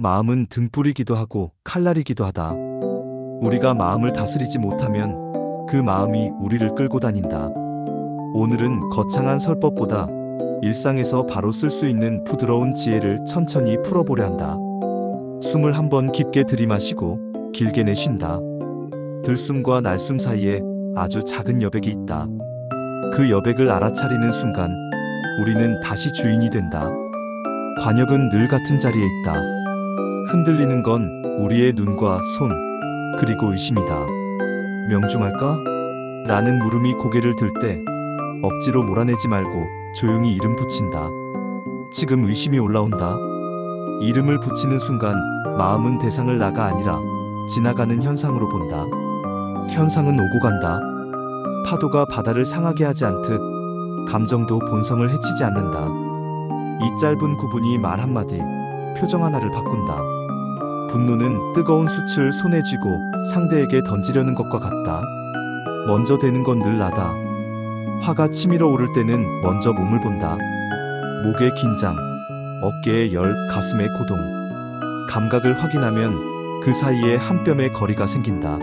마음은 등불이기도 하고 칼날이기도 하다. 우리가 마음을 다스리지 못하면 그 마음이 우리를 끌고 다닌다. 오늘은 거창한 설법보다 일상에서 바로 쓸 수 있는 부드러운 지혜를 천천히 풀어보려 한다. 숨을 한번 깊게 들이마시고 길게 내쉰다. 들숨과 날숨 사이에 아주 작은 여백이 있다. 그 여백을 알아차리는 순간 우리는 다시 주인이 된다. 관역은 늘 같은 자리에 있다. 흔들리는 건 우리의 눈과 손, 그리고 의심이다. 명중할까? 라는 물음이 고개를 들 때 억지로 몰아내지 말고 조용히 이름 붙인다. 지금 의심이 올라온다. 이름을 붙이는 순간 마음은 대상을 나가 아니라 지나가는 현상으로 본다. 현상은 오고 간다. 파도가 바다를 상하게 하지 않듯 감정도 본성을 해치지 않는다. 이 짧은 구분이 말 한마디, 표정 하나를 바꾼다. 분노는 뜨거운 숯을 손에 쥐고 상대에게 던지려는 것과 같다. 먼저 되는 건 늘 나다. 화가 치밀어 오를 때는 먼저 몸을 본다. 목의 긴장, 어깨의 열, 가슴의 고동. 감각을 확인하면 그 사이에 한 뼘의 거리가 생긴다.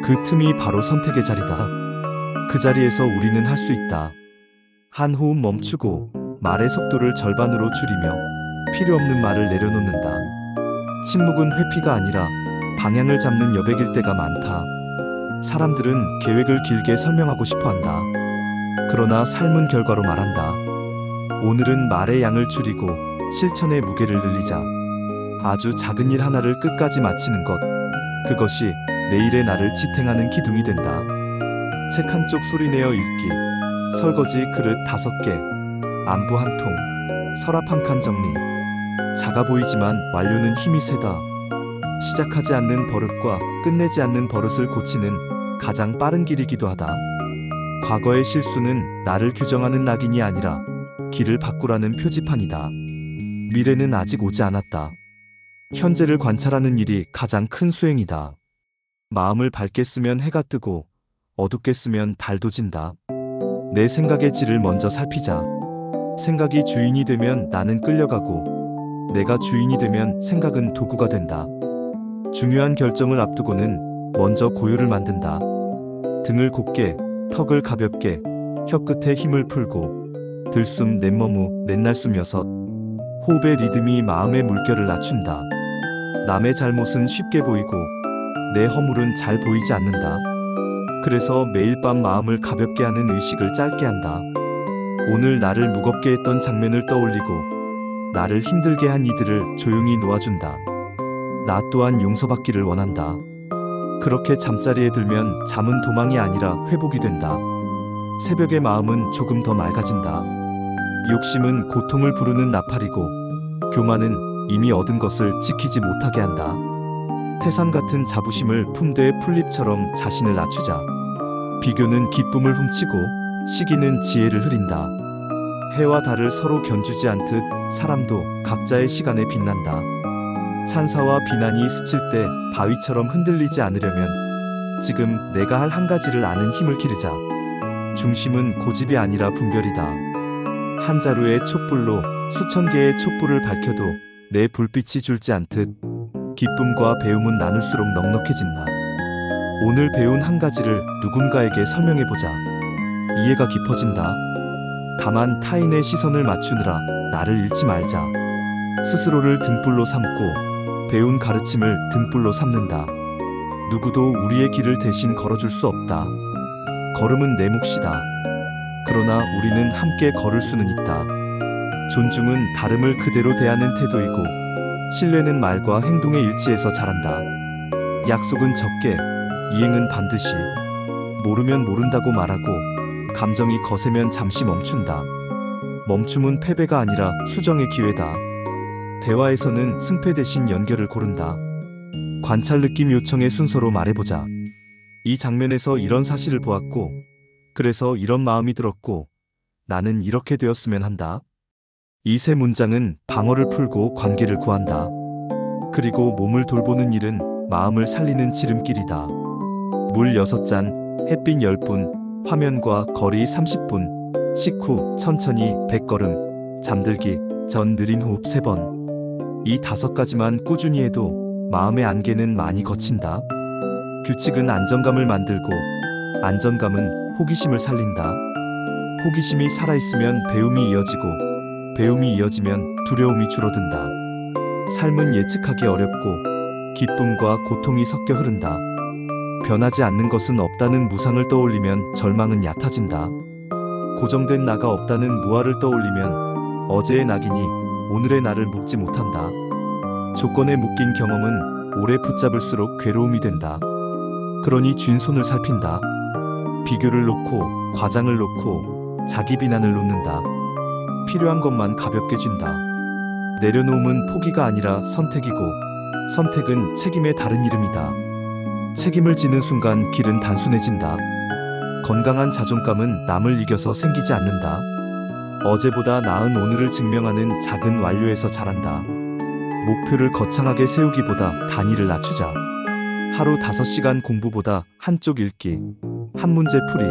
그 틈이 바로 선택의 자리다. 그 자리에서 우리는 할 수 있다. 한 호흡 멈추고 말의 속도를 절반으로 줄이며 필요 없는 말을 내려놓는다. 침묵은 회피가 아니라 방향을 잡는 여백일 때가 많다. 사람들은 계획을 길게 설명하고 싶어 한다. 그러나 삶은 결과로 말한다. 오늘은 말의 양을 줄이고 실천의 무게를 늘리자. 아주 작은 일 하나를 끝까지 마치는 것, 그것이 내일의 나를 지탱하는 기둥이 된다. 책 한쪽 소리내어 읽기, 설거지 그릇 5개, 안부 한 통, 서랍 한 칸 정리. 작아 보이지만 완료는 힘이 세다. 시작하지 않는 버릇과 끝내지 않는 버릇을 고치는 가장 빠른 길이기도 하다. 과거의 실수는 나를 규정하는 낙인이 아니라 길을 바꾸라는 표지판이다. 미래는 아직 오지 않았다. 현재를 관찰하는 일이 가장 큰 수행이다. 마음을 밝게 쓰면 해가 뜨고 어둡게 쓰면 달도 진다. 내 생각의 질을 먼저 살피자. 생각이 주인이 되면 나는 끌려가고 내가 주인이 되면 생각은 도구가 된다. 중요한 결정을 앞두고는 먼저 고요를 만든다. 등을 곧게, 턱을 가볍게, 혀끝에 힘을 풀고 들숨 넷머무 넷날숨 6. 호흡의 리듬이 마음의 물결을 낮춘다. 남의 잘못은 쉽게 보이고 내 허물은 잘 보이지 않는다. 그래서 매일 밤 마음을 가볍게 하는 의식을 짧게 한다. 오늘 나를 무겁게 했던 장면을 떠올리고 나를 힘들게 한 이들을 조용히 놓아준다. 나 또한 용서받기를 원한다. 그렇게 잠자리에 들면 잠은 도망이 아니라 회복이 된다. 새벽의 마음은 조금 더 맑아진다. 욕심은 고통을 부르는 나팔이고 교만은 이미 얻은 것을 지키지 못하게 한다. 태산 같은 자부심을 품되 풀잎처럼 자신을 낮추자. 비교는 기쁨을 훔치고 시기는 지혜를 흐린다. 해와 달을 서로 견주지 않듯 사람도 각자의 시간에 빛난다. 찬사와 비난이 스칠 때 바위처럼 흔들리지 않으려면 지금 내가 할 한 가지를 아는 힘을 기르자. 중심은 고집이 아니라 분별이다. 한 자루의 촛불로 수천 개의 촛불을 밝혀도 내 불빛이 줄지 않듯 기쁨과 배움은 나눌수록 넉넉해진다. 오늘 배운 한 가지를 누군가에게 설명해보자. 이해가 깊어진다. 다만 타인의 시선을 맞추느라 나를 잃지 말자. 스스로를 등불로 삼고 배운 가르침을 등불로 삼는다. 누구도 우리의 길을 대신 걸어줄 수 없다. 걸음은 내 몫이다. 그러나 우리는 함께 걸을 수는 있다. 존중은 다름을 그대로 대하는 태도이고 신뢰는 말과 행동의 일치에서 자란다. 약속은 적게, 이행은 반드시. 모르면 모른다고 말하고 감정이 거세면 잠시 멈춘다. 멈춤은 패배가 아니라 수정의 기회다. 대화에서는 승패 대신 연결을 고른다. 관찰 느낌 요청의 순서로 말해보자. 이 장면에서 이런 사실을 보았고 그래서 이런 마음이 들었고 나는 이렇게 되었으면 한다. 이 세 문장은 방어를 풀고 관계를 구한다. 그리고 몸을 돌보는 일은 마음을 살리는 지름길이다. 물 6잔, 햇빛 10분, 화면과 거리 30분, 식후 천천히 100걸음, 잠들기 전 느린 호흡 3번. 이 5가지만 꾸준히 해도 마음의 안개는 많이 걷힌다. 규칙은 안정감을 만들고 안정감은 호기심을 살린다. 호기심이 살아있으면 배움이 이어지고 배움이 이어지면 두려움이 줄어든다. 삶은 예측하기 어렵고 기쁨과 고통이 섞여 흐른다. 변하지 않는 것은 없다는 무상을 떠올리면 절망은 얕아진다. 고정된 나가 없다는 무아를 떠올리면 어제의 낙인이 오늘의 나를 묶지 못한다. 조건에 묶인 경험은 오래 붙잡을수록 괴로움이 된다. 그러니 쥔 손을 살핀다. 비교를 놓고 과장을 놓고 자기 비난을 놓는다. 필요한 것만 가볍게 쥔다. 내려놓음은 포기가 아니라 선택이고 선택은 책임의 다른 이름이다. 책임을 지는 순간 길은 단순해진다. 건강한 자존감은 남을 이겨서 생기지 않는다. 어제보다 나은 오늘을 증명하는 작은 완료에서 자란다. 목표를 거창하게 세우기보다 단위를 낮추자. 하루 5시간 공부보다 한쪽 읽기, 한 문제 풀이,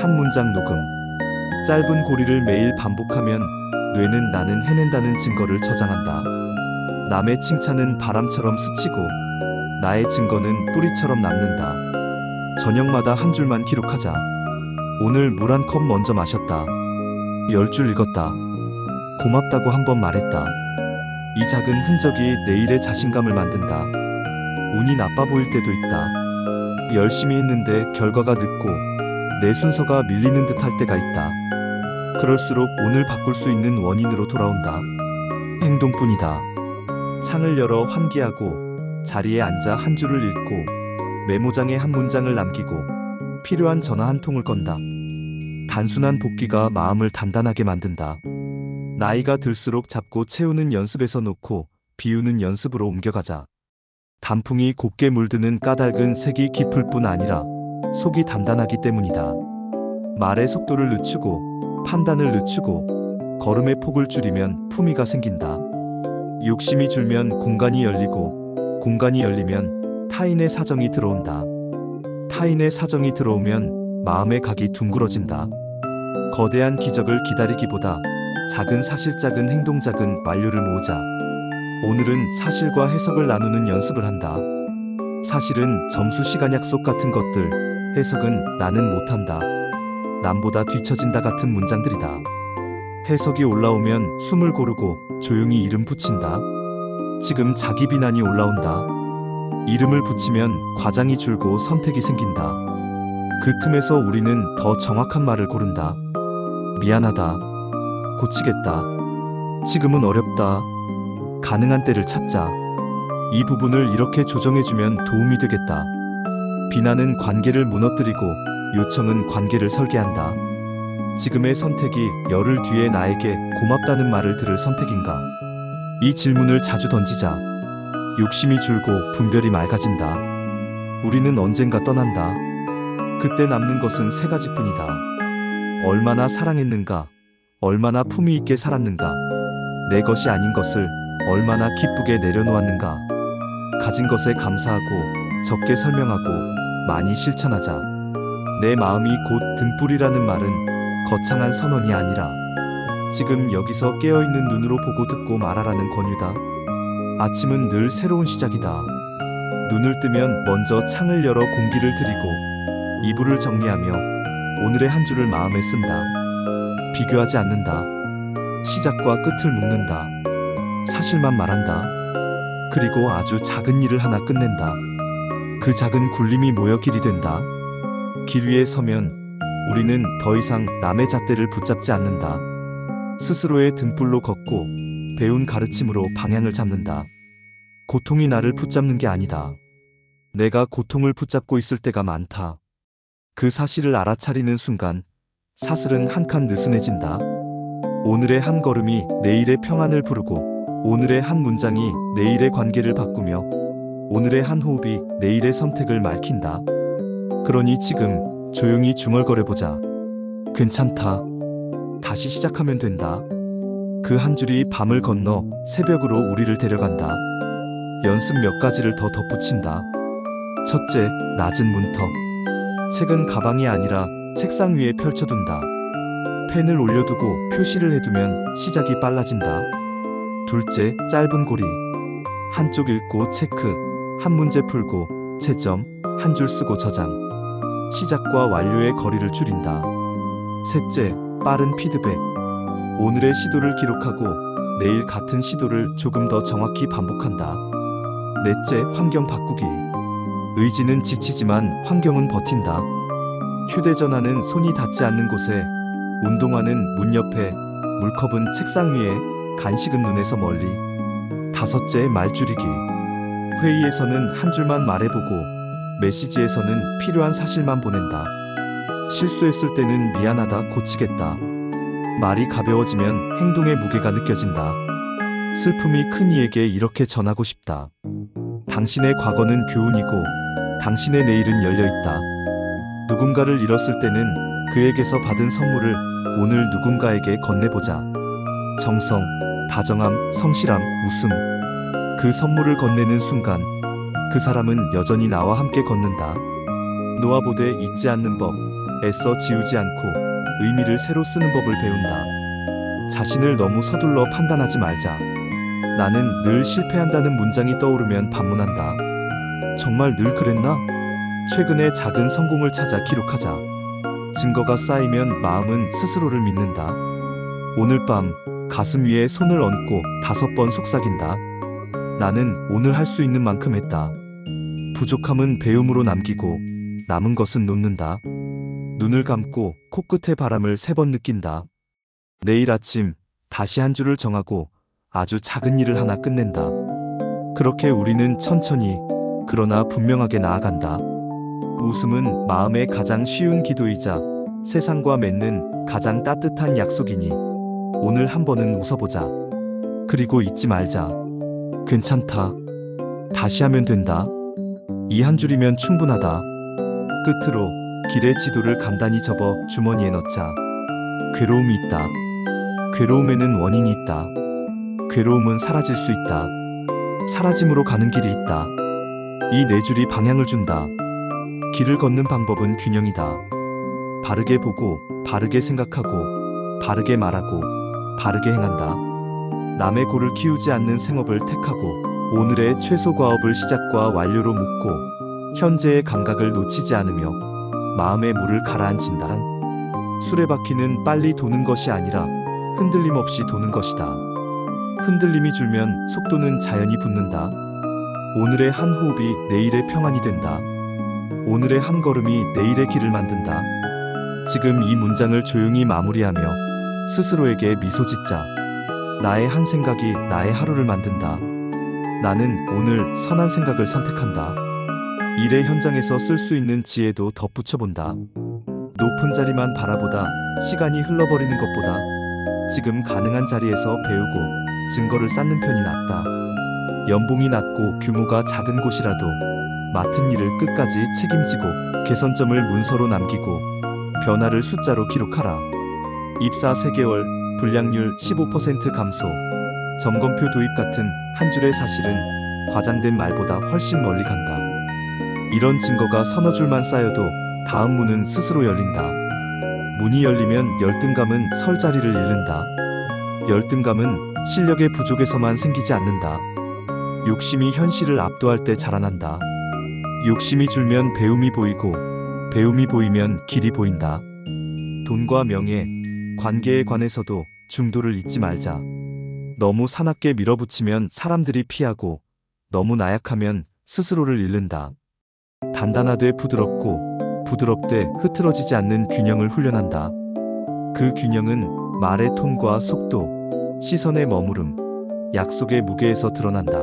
한 문장 녹음. 짧은 고리를 매일 반복하면 뇌는 나는 해낸다는 증거를 저장한다. 남의 칭찬은 바람처럼 스치고 나의 증거는 뿌리처럼 남는다. 저녁마다 한 줄만 기록하자. 오늘 물 1컵 먼저 마셨다. 10줄 읽었다. 고맙다고 한 번 말했다. 이 작은 흔적이 내일의 자신감을 만든다. 운이 나빠 보일 때도 있다. 열심히 했는데 결과가 늦고 내 순서가 밀리는 듯 할 때가 있다. 그럴수록 오늘 바꿀 수 있는 원인으로 돌아온다. 행동뿐이다. 창을 열어 환기하고 자리에 앉아 한 줄을 읽고 메모장에 한 문장을 남기고 필요한 전화 한 통을 건다. 단순한 복귀가 마음을 단단하게 만든다. 나이가 들수록 잡고 채우는 연습에서 놓고 비우는 연습으로 옮겨가자. 단풍이 곱게 물드는 까닭은 색이 깊을 뿐 아니라 속이 단단하기 때문이다. 말의 속도를 늦추고 판단을 늦추고 걸음의 폭을 줄이면 품위가 생긴다. 욕심이 줄면 공간이 열리고 공간이 열리면 타인의 사정이 들어온다. 타인의 사정이 들어오면 마음의 각이 둥그러진다. 거대한 기적을 기다리기보다 작은 사실, 작은 행동, 작은 완료를 모으자. 오늘은 사실과 해석을 나누는 연습을 한다. 사실은 점수, 시간, 약속 같은 것들, 해석은 나는 못한다. 남보다 뒤처진다 같은 문장들이다. 해석이 올라오면 숨을 고르고 조용히 이름 붙인다. 지금 자기 비난이 올라온다. 이름을 붙이면 과장이 줄고 선택이 생긴다. 그 틈에서 우리는 더 정확한 말을 고른다. 미안하다. 고치겠다. 지금은 어렵다. 가능한 때를 찾자. 이 부분을 이렇게 조정해주면 도움이 되겠다. 비난은 관계를 무너뜨리고 요청은 관계를 설계한다. 지금의 선택이 열흘 뒤에 나에게 고맙다는 말을 들을 선택인가? 이 질문을 자주 던지자. 욕심이 줄고 분별이 맑아진다. 우리는 언젠가 떠난다. 그때 남는 것은 3가지뿐이다. 얼마나 사랑했는가? 얼마나 품위 있게 살았는가? 내 것이 아닌 것을 얼마나 기쁘게 내려놓았는가? 가진 것에 감사하고 적게 설명하고 많이 실천하자. 내 마음이 곧 등불이라는 말은 거창한 선언이 아니라 지금 여기서 깨어있는 눈으로 보고 듣고 말하라는 권유다. 아침은 늘 새로운 시작이다. 눈을 뜨면 먼저 창을 열어 공기를 들이고 이불을 정리하며 오늘의 한 줄을 마음에 쓴다. 비교하지 않는다. 시작과 끝을 묶는다. 사실만 말한다. 그리고 아주 작은 일을 하나 끝낸다. 그 작은 굴림이 모여 길이 된다. 길 위에 서면 우리는 더 이상 남의 잣대를 붙잡지 않는다. 스스로의 등불로 걷고 배운 가르침으로 방향을 잡는다. 고통이 나를 붙잡는 게 아니다. 내가 고통을 붙잡고 있을 때가 많다. 그 사실을 알아차리는 순간 사슬은 한 칸 느슨해진다. 오늘의 한 걸음이 내일의 평안을 부르고 오늘의 한 문장이 내일의 관계를 바꾸며 오늘의 한 호흡이 내일의 선택을 밝힌다. 그러니 지금 조용히 중얼거려보자. 괜찮다. 다시 시작하면 된다. 그 한 줄이 밤을 건너 새벽으로 우리를 데려간다. 연습 몇 가지를 더 덧붙인다. 첫째, 낮은 문턱. 책은 가방이 아니라 책상 위에 펼쳐둔다. 펜을 올려두고 표시를 해두면 시작이 빨라진다. 둘째, 짧은 고리. 한쪽 읽고 체크, 한 문제 풀고 채점, 한 줄 쓰고 저장. 시작과 완료의 거리를 줄인다. 셋째, 빠른 피드백. 오늘의 시도를 기록하고 내일 같은 시도를 조금 더 정확히 반복한다. 넷째, 환경 바꾸기. 의지는 지치지만 환경은 버틴다. 휴대전화는 손이 닿지 않는 곳에, 운동화는 문 옆에, 물컵은 책상 위에, 간식은 눈에서 멀리. 다섯째, 말 줄이기. 회의에서는 한 줄만 말해보고 메시지에서는 필요한 사실만 보낸다. 실수했을 때는 미안하다, 고치겠다. 말이 가벼워지면 행동의 무게가 느껴진다. 슬픔이 큰 이에게 이렇게 전하고 싶다. 당신의 과거는 교훈이고 당신의 내일은 열려있다. 누군가를 잃었을 때는 그에게서 받은 선물을 오늘 누군가에게 건네보자. 정성, 다정함, 성실함, 웃음. 그 선물을 건네는 순간 그 사람은 여전히 나와 함께 걷는다. 놓아보되 잊지 않는 법, 애써 지우지 않고 의미를 새로 쓰는 법을 배운다. 자신을 너무 서둘러 판단하지 말자. 나는 늘 실패한다는 문장이 떠오르면 반문한다. 정말 늘 그랬나? 최근의 작은 성공을 찾아 기록하자. 증거가 쌓이면 마음은 스스로를 믿는다. 오늘 밤 가슴 위에 손을 얹고 5번 속삭인다. 나는 오늘 할 수 있는 만큼 했다. 부족함은 배움으로 남기고 남은 것은 놓는다. 눈을 감고 코끝의 바람을 3번 느낀다. 내일 아침 다시 한 줄을 정하고 아주 작은 일을 하나 끝낸다. 그렇게 우리는 천천히 그러나 분명하게 나아간다. 웃음은 마음의 가장 쉬운 기도이자 세상과 맺는 가장 따뜻한 약속이니 오늘 한 번은 웃어보자. 그리고 잊지 말자. 괜찮다. 다시 하면 된다. 이 한 줄이면 충분하다. 끝으로 길의 지도를 간단히 접어 주머니에 넣자. 괴로움이 있다. 괴로움에는 원인이 있다. 괴로움은 사라질 수 있다. 사라짐으로 가는 길이 있다. 이 4줄이 방향을 준다. 길을 걷는 방법은 균형이다. 바르게 보고, 바르게 생각하고, 바르게 말하고, 바르게 행한다. 남의 고를 키우지 않는 생업을 택하고, 오늘의 최소 과업을 시작과 완료로 묶고, 현재의 감각을 놓치지 않으며, 마음의 물을 가라앉힌다. 수레바퀴는 빨리 도는 것이 아니라 흔들림 없이 도는 것이다. 흔들림이 줄면 속도는 자연히 붙는다. 오늘의 한 호흡이 내일의 평안이 된다. 오늘의 한 걸음이 내일의 길을 만든다. 지금 이 문장을 조용히 마무리하며 스스로에게 미소 짓자. 나의 한 생각이 나의 하루를 만든다. 나는 오늘 선한 생각을 선택한다. 일의 현장에서 쓸 수 있는 지혜도 덧붙여본다. 높은 자리만 바라보다 시간이 흘러버리는 것보다 지금 가능한 자리에서 배우고 증거를 쌓는 편이 낫다. 연봉이 낮고 규모가 작은 곳이라도 맡은 일을 끝까지 책임지고 개선점을 문서로 남기고 변화를 숫자로 기록하라. 입사 3개월, 불량률 15% 감소, 점검표 도입 같은 한 줄의 사실은 과장된 말보다 훨씬 멀리 간다. 이런 증거가 서너 줄만 쌓여도 다음 문은 스스로 열린다. 문이 열리면 열등감은 설 자리를 잃는다. 열등감은 실력의 부족에서만 생기지 않는다. 욕심이 현실을 압도할 때 자라난다. 욕심이 줄면 배움이 보이고 배움이 보이면 길이 보인다. 돈과 명예, 관계에 관해서도 중도를 잊지 말자. 너무 사납게 밀어붙이면 사람들이 피하고 너무 나약하면 스스로를 잃는다. 단단하되 부드럽고 부드럽되 흐트러지지 않는 균형을 훈련한다. 그 균형은 말의 톤과 속도, 시선의 머무름, 약속의 무게에서 드러난다.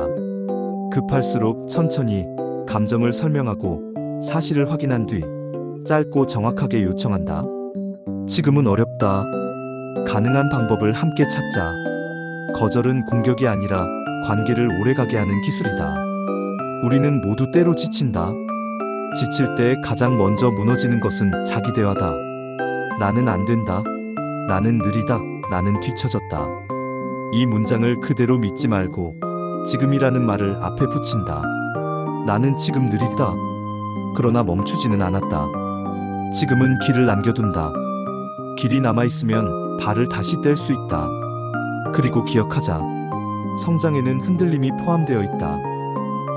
급할수록 천천히 감정을 설명하고 사실을 확인한 뒤 짧고 정확하게 요청한다. 지금은 어렵다. 가능한 방법을 함께 찾자. 거절은 공격이 아니라 관계를 오래가게 하는 기술이다. 우리는 모두 때로 지친다. 지칠 때 가장 먼저 무너지는 것은 자기 대화다. 나는 안 된다. 나는 느리다. 나는 뒤처졌다. 이 문장을 그대로 믿지 말고 지금이라는 말을 앞에 붙인다. 나는 지금 느리다. 그러나 멈추지는 않았다. 지금은 길을 남겨둔다. 길이 남아있으면 발을 다시 뗄 수 있다. 그리고 기억하자. 성장에는 흔들림이 포함되어 있다.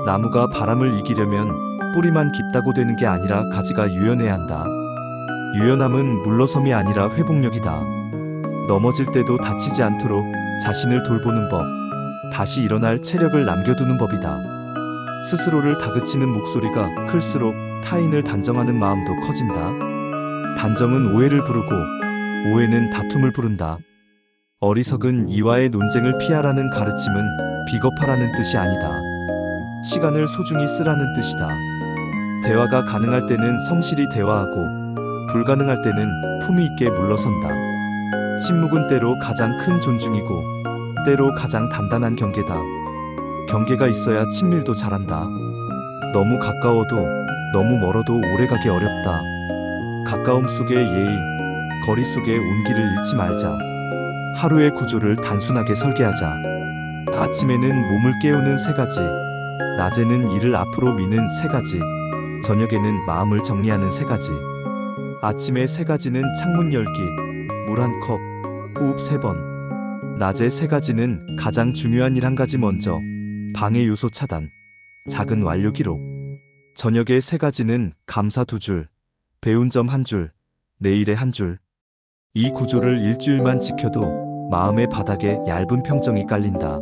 나무가 바람을 이기려면 뿌리만 깊다고 되는 게 아니라 가지가 유연해야 한다. 유연함은 물러섬이 아니라 회복력이다. 넘어질 때도 다치지 않도록 자신을 돌보는 법, 다시 일어날 체력을 남겨두는 법이다. 스스로를 다그치는 목소리가 클수록 타인을 단정하는 마음도 커진다. 단정은 오해를 부르고 오해는 다툼을 부른다. 어리석은 이와의 논쟁을 피하라는 가르침은 비겁하라는 뜻이 아니다. 시간을 소중히 쓰라는 뜻이다. 대화가 가능할 때는 성실히 대화하고 불가능할 때는 품위 있게 물러선다. 침묵은 때로 가장 큰 존중이고 때로 가장 단단한 경계다. 경계가 있어야 친밀도 잘한다. 너무 가까워도 너무 멀어도 오래가기 어렵다. 가까움 속의 예의, 거리 속의 온기를 잃지 말자. 하루의 구조를 단순하게 설계하자. 아침에는 몸을 깨우는 3가지, 낮에는 일을 앞으로 미는 3가지, 저녁에는 마음을 정리하는 3가지. 아침에 3가지는 창문 열기, 물 1컵, 호흡 3번. 낮에 3가지는 가장 중요한 일 1가지 먼저, 방해 요소 차단, 작은 완료 기록. 저녁에 3가지는 감사 2줄, 배운 점 1줄, 내일의 1줄. 이 구조를 일주일만 지켜도 마음의 바닥에 얇은 평정이 깔린다.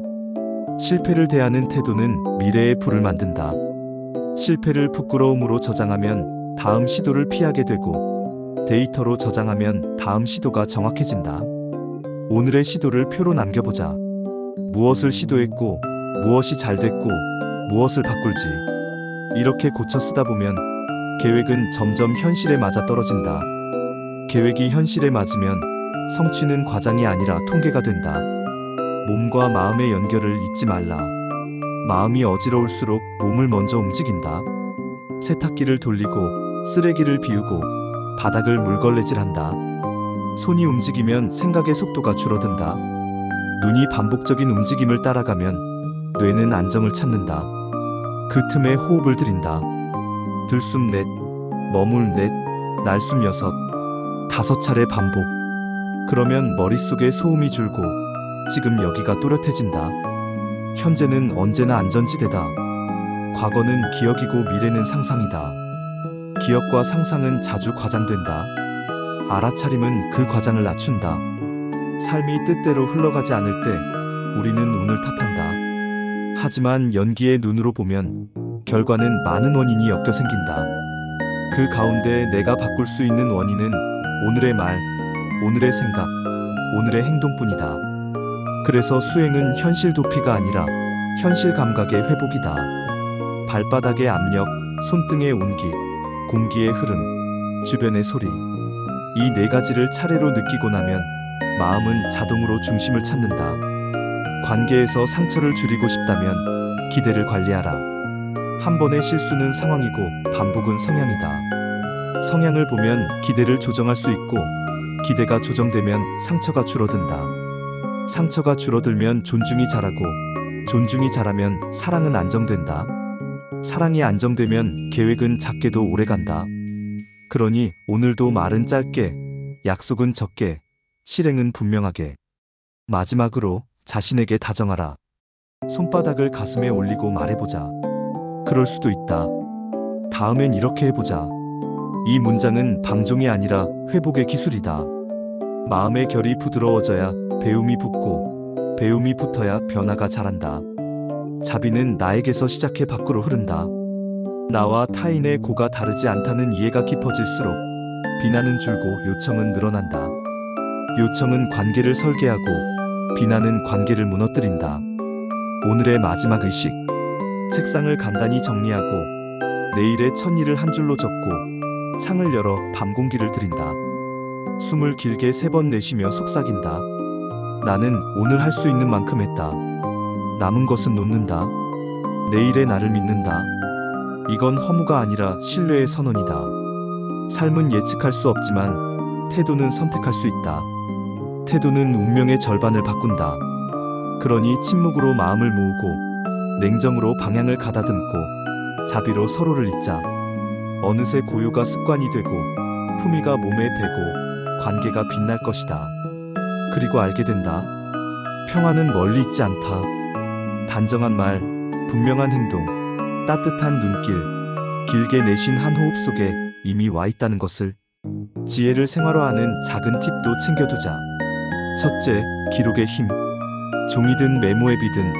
실패를 대하는 태도는 미래의 불을 만든다. 실패를 부끄러움으로 저장하면 다음 시도를 피하게 되고 데이터로 저장하면 다음 시도가 정확해진다. 오늘의 시도를 표로 남겨보자. 무엇을 시도했고 무엇이 잘 됐고 무엇을 바꿀지. 이렇게 고쳐 쓰다 보면 계획은 점점 현실에 맞아 떨어진다. 계획이 현실에 맞으면 성취는 과장이 아니라 통계가 된다. 몸과 마음의 연결을 잊지 말라. 마음이 어지러울수록 몸을 먼저 움직인다. 세탁기를 돌리고 쓰레기를 비우고 바닥을 물걸레질한다. 손이 움직이면 생각의 속도가 줄어든다. 눈이 반복적인 움직임을 따라가면 뇌는 안정을 찾는다. 그 틈에 호흡을 들인다. 들숨 넷, 머물 넷, 날숨 6, 5차례 반복. 그러면 머릿속에 소음이 줄고 지금 여기가 또렷해진다. 현재는 언제나 안전지대다. 과거는 기억이고 미래는 상상이다. 기억과 상상은 자주 과장된다. 알아차림은 그 과장을 낮춘다. 삶이 뜻대로 흘러가지 않을 때 우리는 운을 탓한다. 하지만 연기의 눈으로 보면 결과는 많은 원인이 엮여 생긴다. 그 가운데 내가 바꿀 수 있는 원인은 오늘의 말, 오늘의 생각, 오늘의 행동뿐이다. 그래서 수행은 현실 도피가 아니라 현실 감각의 회복이다. 발바닥의 압력, 손등의 온기, 공기의 흐름, 주변의 소리. 이 4가지를 차례로 느끼고 나면 마음은 자동으로 중심을 찾는다. 관계에서 상처를 줄이고 싶다면 기대를 관리하라. 한 번의 실수는 상황이고 반복은 성향이다. 성향을 보면 기대를 조정할 수 있고 기대가 조정되면 상처가 줄어든다. 상처가 줄어들면 존중이 자라고 존중이 자라면 사랑은 안정된다. 사랑이 안정되면 계획은 작게도 오래간다. 그러니 오늘도 말은 짧게, 약속은 적게, 실행은 분명하게. 마지막으로 자신에게 다정하라. 손바닥을 가슴에 올리고 말해보자. 그럴 수도 있다. 다음엔 이렇게 해보자. 이 문장은 방종이 아니라 회복의 기술이다. 마음의 결이 부드러워져야 배움이 붙고 배움이 붙어야 변화가 자란다. 자비는 나에게서 시작해 밖으로 흐른다. 나와 타인의 고가 다르지 않다는 이해가 깊어질수록 비난은 줄고 요청은 늘어난다. 요청은 관계를 설계하고 비난은 관계를 무너뜨린다. 오늘의 마지막 의식. 책상을 간단히 정리하고 내일의 첫 일을 한 줄로 적고 창을 열어 밤 공기를 들인다. 숨을 길게 3번 내쉬며 속삭인다. 나는 오늘 할 수 있는 만큼 했다. 남은 것은 놓는다. 내일의 나를 믿는다. 이건 허무가 아니라 신뢰의 선언이다. 삶은 예측할 수 없지만 태도는 선택할 수 있다. 태도는 운명의 절반을 바꾼다. 그러니 침묵으로 마음을 모으고 냉정으로 방향을 가다듬고 자비로 서로를 잇자. 어느새 고요가 습관이 되고 품위가 몸에 배고 관계가 빛날 것이다. 그리고 알게 된다. 평화는 멀리 있지 않다. 단정한 말, 분명한 행동, 따뜻한 눈길, 길게 내쉰 한 호흡 속에 이미 와 있다는 것을. 지혜를 생활화하는 작은 팁도 챙겨두자. 첫째, 기록의 힘. 종이든 메모앱이든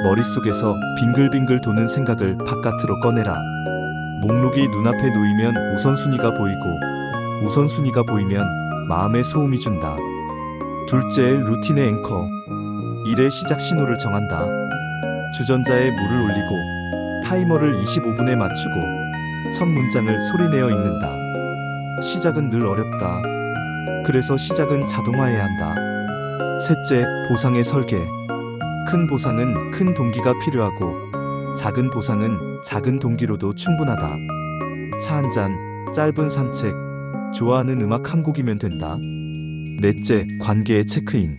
머릿속에서 빙글빙글 도는 생각을 바깥으로 꺼내라. 목록이 눈앞에 놓이면 우선순위가 보이고, 우선순위가 보이면 마음의 소음이 준다. 둘째, 루틴의 앵커. 일의 시작 신호를 정한다. 주전자에 물을 올리고 타이머를 25분에 맞추고 첫 문장을 소리내어 읽는다. 시작은 늘 어렵다. 그래서 시작은 자동화해야 한다. 셋째, 보상의 설계. 큰 보상은 큰 동기가 필요하고 작은 보상은 작은 동기로도 충분하다. 차 한 잔, 짧은 산책, 좋아하는 음악 한 곡이면 된다. 넷째, 관계의 체크인.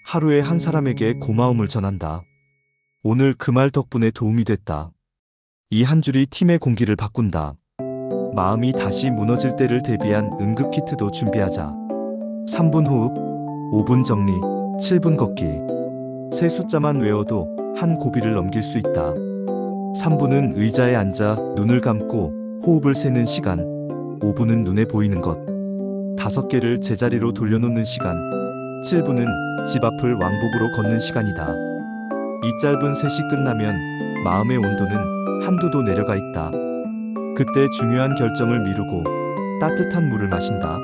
하루에 한 사람에게 고마움을 전한다. 오늘 그 말 덕분에 도움이 됐다. 이 한 줄이 팀의 공기를 바꾼다. 마음이 다시 무너질 때를 대비한 응급 키트도 준비하자. 3분 호흡, 5분 정리, 7분 걷기. 세 숫자만 외워도 한 고비를 넘길 수 있다. 3분은 의자에 앉아 눈을 감고 호흡을 세는 시간. 5분은 눈에 보이는 것. 5개를 제자리로 돌려놓는 시간. 7분은 집 앞을 왕복으로 걷는 시간이다. 이 짧은 셋이 끝나면 마음의 온도는 한두 도 내려가 있다. 그때 중요한 결정을 미루고 따뜻한 물을 마신다.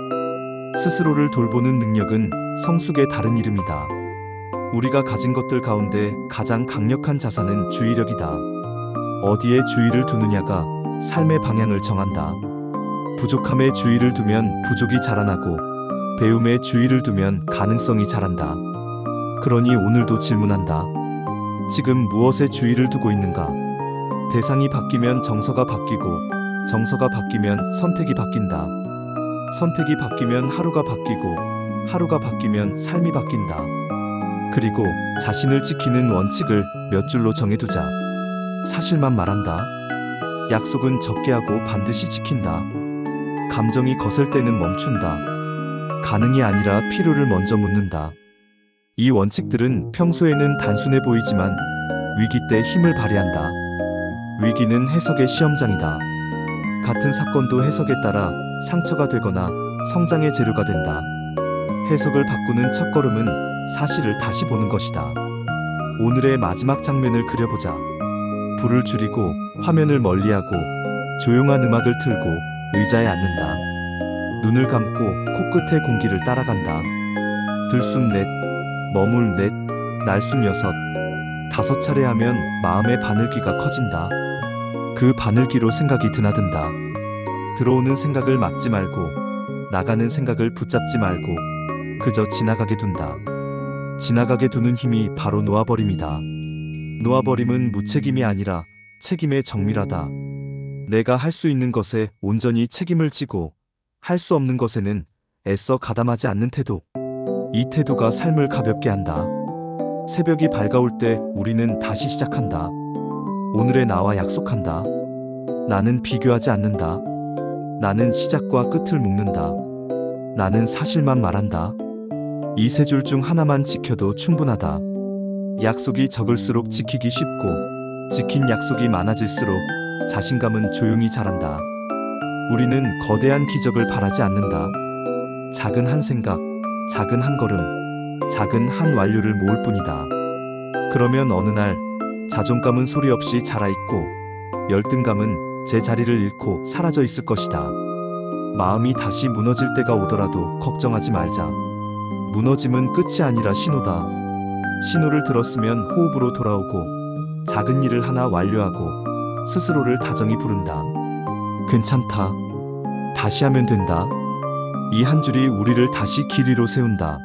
스스로를 돌보는 능력은 성숙의 다른 이름이다. 우리가 가진 것들 가운데 가장 강력한 자산은 주의력이다. 어디에 주의를 두느냐가 삶의 방향을 정한다. 부족함에 주의를 두면 부족이 자라나고 배움에 주의를 두면 가능성이 자란다. 그러니 오늘도 질문한다. 지금 무엇에 주의를 두고 있는가? 대상이 바뀌면 정서가 바뀌고 정서가 바뀌면 선택이 바뀐다. 선택이 바뀌면 하루가 바뀌고 하루가 바뀌면 삶이 바뀐다. 그리고 자신을 지키는 원칙을 몇 줄로 정해두자. 사실만 말한다. 약속은 적게 하고 반드시 지킨다. 감정이 거셀 때는 멈춘다. 가능이 아니라 필요를 먼저 묻는다. 이 원칙들은 평소에는 단순해 보이지만 위기 때 힘을 발휘한다. 위기는 해석의 시험장이다. 같은 사건도 해석에 따라 상처가 되거나 성장의 재료가 된다. 해석을 바꾸는 첫걸음은 사실을 다시 보는 것이다. 오늘의 마지막 장면을 그려보자. 불을 줄이고 화면을 멀리하고 조용한 음악을 틀고 의자에 앉는다. 눈을 감고 코끝의 공기를 따라간다. 들숨 넷, 머물 넷, 날숨 여섯. 5차례 하면 마음의 바늘귀가 커진다. 그 바늘귀로 생각이 드나든다. 들어오는 생각을 막지 말고 나가는 생각을 붙잡지 말고 그저 지나가게 둔다. 지나가게 두는 힘이 바로 놓아버림이다. 놓아버림은 무책임이 아니라 책임의 정밀하다. 내가 할 수 있는 것에 온전히 책임을 지고 할 수 없는 것에는 애써 가담하지 않는 태도. 이 태도가 삶을 가볍게 한다. 새벽이 밝아올 때 우리는 다시 시작한다. 오늘의 나와 약속한다. 나는 비교하지 않는다. 나는 시작과 끝을 묶는다. 나는 사실만 말한다. 이 세 줄 중 하나만 지켜도 충분하다. 약속이 적을수록 지키기 쉽고 지킨 약속이 많아질수록 자신감은 조용히 자란다. 우리는 거대한 기적을 바라지 않는다. 작은 한 생각, 작은 한 걸음, 작은 한 완료를 모을 뿐이다. 그러면 어느 날 자존감은 소리 없이 자라있고 열등감은 제 자리를 잃고 사라져 있을 것이다. 마음이 다시 무너질 때가 오더라도 걱정하지 말자. 무너짐은 끝이 아니라 신호다. 신호를 들었으면 호흡으로 돌아오고 작은 일을 하나 완료하고 스스로를 다정히 부른다. 괜찮다. 다시 하면 된다. 이 한 줄이 우리를 다시 길 위로 세운다.